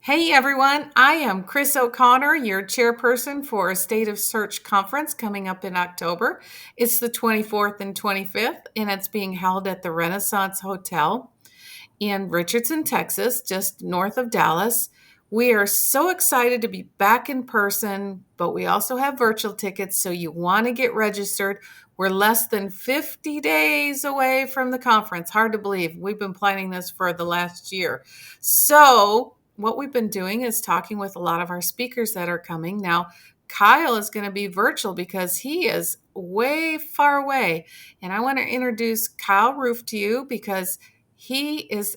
Hey everyone, I am Chris O'Connor, your chairperson for a State of Search conference coming up in October. It's the 24th and 25th, and it's being held at the Renaissance Hotel in Richardson, Texas, just north of Dallas. We are so excited to be back in person, but we also have virtual tickets, so you want to get registered. We're less than 50 days away from the conference. Hard to believe. We've been planning this for the last year. So, what we've been doing is talking with a lot of our speakers that are coming. Now, Kyle is going to be virtual because he is way far away. And I want to introduce Kyle Roof to you because he is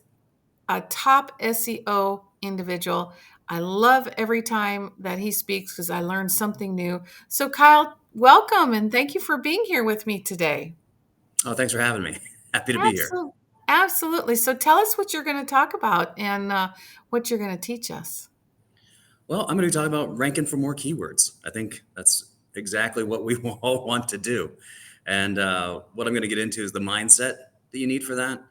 a top SEO individual. I love every time that he speaks because I learn something new. So, Kyle, welcome and thank you for being here with me today. Oh, thanks for having me. Happy to be here. Absolutely. Absolutely. So, tell us what you're going to talk about and what you're going to teach us. Well, I'm going to be talking about ranking for more keywords. I think that's exactly what we all want to do. And what I'm going to get into is the mindset that you need for that,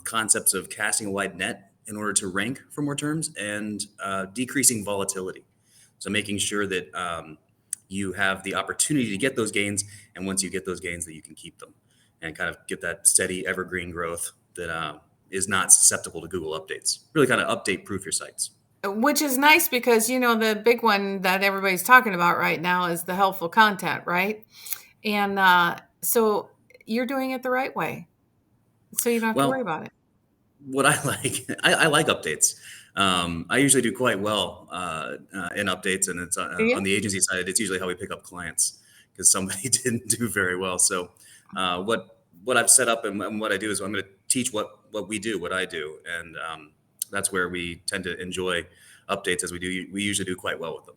concepts of casting a wide net in order to rank for more terms, and decreasing volatility. So making sure that you have the opportunity to get those gains, and once you get those gains, that you can keep them and kind of get that steady evergreen growth that is not susceptible to Google updates. Really kind of update proof your sites. Which is nice because, the big one that everybody's talking about right now is the helpful content, right? And so you're doing it the right way. So you don't have to worry Well, about it. what I like, I like updates. I usually do quite well in updates, and it's Do you? on the agency side. It's usually how we pick up clients because somebody didn't do very well. So, what I've set up and what I do is I'm going to teach what we do, what I do, and that's where we tend to enjoy updates as we do. We usually do quite well with them.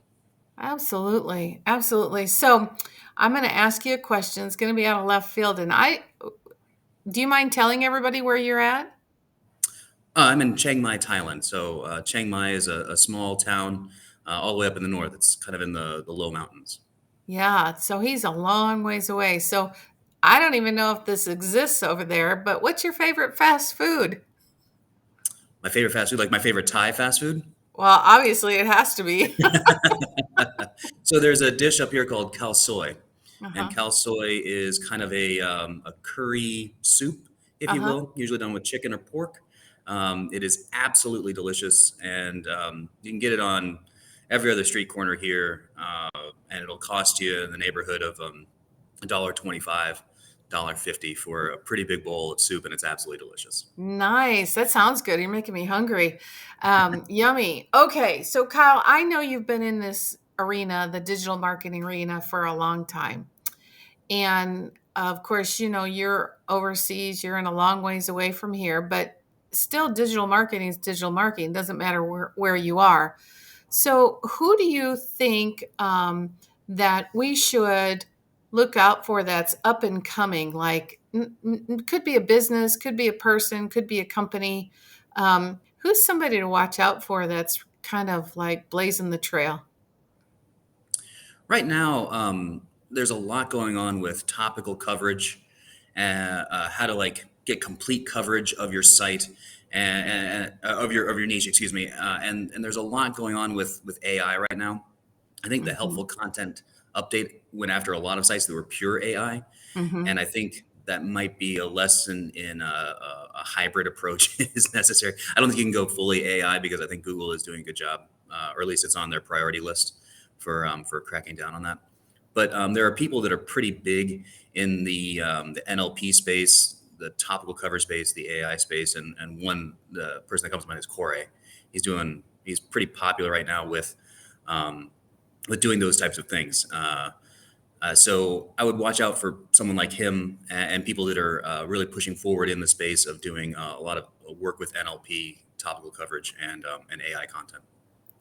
Absolutely. Absolutely. So I'm going to ask you a question. It's going to be out of left field. And do you mind telling everybody where you're at? I'm in Chiang Mai, Thailand. So Chiang Mai is a small town all the way up in the north. It's kind of in the low mountains. Yeah. So he's a long ways away. So I don't even know if this exists over there, but what's your favorite fast food? My favorite fast food, like my favorite Thai fast food. Well, obviously it has to be. So there's a dish up here called khao soi, and Uh-huh. khao soi is kind of a curry soup, if you Uh-huh. will, usually done with chicken or pork. It is absolutely delicious, and you can get it on every other street corner here, and it'll cost you in the neighborhood of $1.25, $1.50 for a pretty big bowl of soup, and it's absolutely delicious. Nice. That sounds good. You're making me hungry. Yummy. Okay. So, Kyle, I know you've been in this arena, the digital marketing arena, for a long time. And of course, you're overseas, you're in a long ways away from here, but still, digital marketing is digital marketing. Doesn't matter where you are. So, who do you think that we should look out for that's up and coming? Like, could be a business, could be a person, could be a company. Who's somebody to watch out for that's kind of like blazing the trail? Right now, there's a lot going on with topical coverage, how to like get complete coverage of your site and of your niche, excuse me. And there's a lot going on with AI right now. I think the Hmm. helpful content update went after a lot of sites that were pure AI, Hmm. and I think that might be a lesson in a hybrid approach is necessary. I don't think you can go fully AI because I think Google is doing a good job, or at least it's on their priority list for cracking down on that. But there are people that are pretty big in the NLP space, the topical cover space, the AI space, and one the person that comes to mind is Corey. He's pretty popular right now um, with doing those types of things. So I would watch out for someone like him and people that are really pushing forward in the space of doing a lot of work with NLP, topical coverage, and AI content.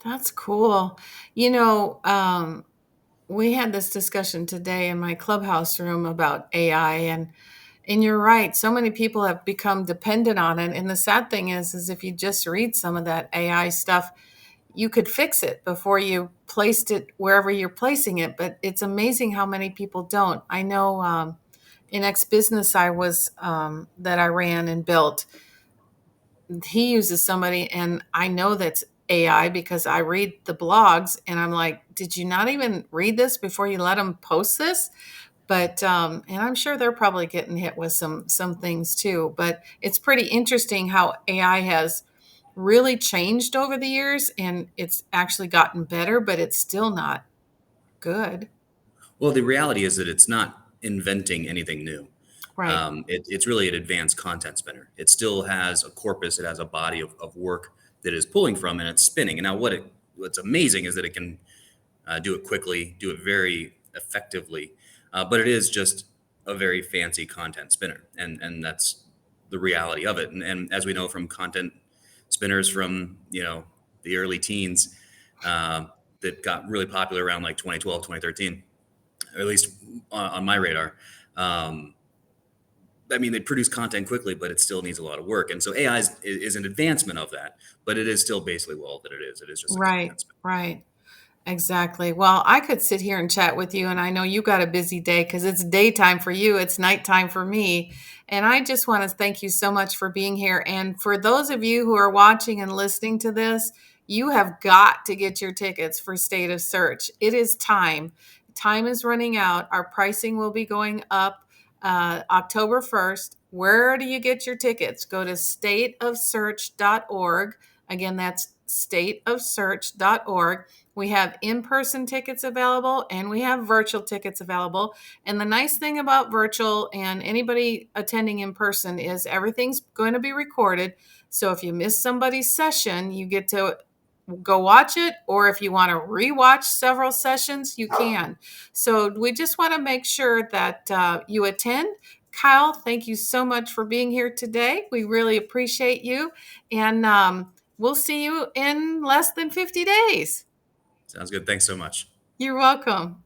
That's cool. You know, um, we had this discussion today in my clubhouse room about AI, and you're right. So many people have become dependent on it. And the sad thing is if you just read some of that AI stuff, you could fix it before you placed it wherever you're placing it. But it's amazing how many people don't. I know in X business that I ran and built, he uses somebody, and I know that's AI because I read the blogs and I'm like, did you not even read this before you let them post this? But and I'm sure they're probably getting hit with some things too. But it's pretty interesting how AI has really changed over the years, and it's actually gotten better, but it's still not good. Well, the reality is that it's not inventing anything new. Right. It's really an advanced content spinner. It still has a corpus, it has a body of work that is pulling from, and it's spinning. And now, what's amazing is that it can do it quickly, do it very effectively, but it is just a very fancy content spinner, and that's the reality of it. And as we know from content spinners from the early teens, that got really popular around like 2012, 2013, or at least on my radar. Um, I mean, they produce content quickly, but it still needs a lot of work. And so AI is an advancement of that, but it is still basically all that it is. It is just a Right. content spinner. Right. Exactly. Well, I could sit here and chat with you, and I know you got a busy day because it's daytime for you, it's nighttime for me. And I just want to thank you so much for being here. And for those of you who are watching and listening to this, you have got to get your tickets for State of Search. It is time. Time is running out. Our pricing will be going up October 1st. Where do you get your tickets? Go to stateofsearch.org. Again, that's stateofsearch.org. We have in person tickets available and we have virtual tickets available. And the nice thing about virtual and anybody attending in person is everything's going to be recorded. So if you miss somebody's session, you get to go watch it. Or if you want to rewatch several sessions, you can. So we just want to make sure that you attend. Kyle, thank you so much for being here today. We really appreciate you. And we'll see you in less than 50 days. Sounds good. Thanks so much. You're welcome.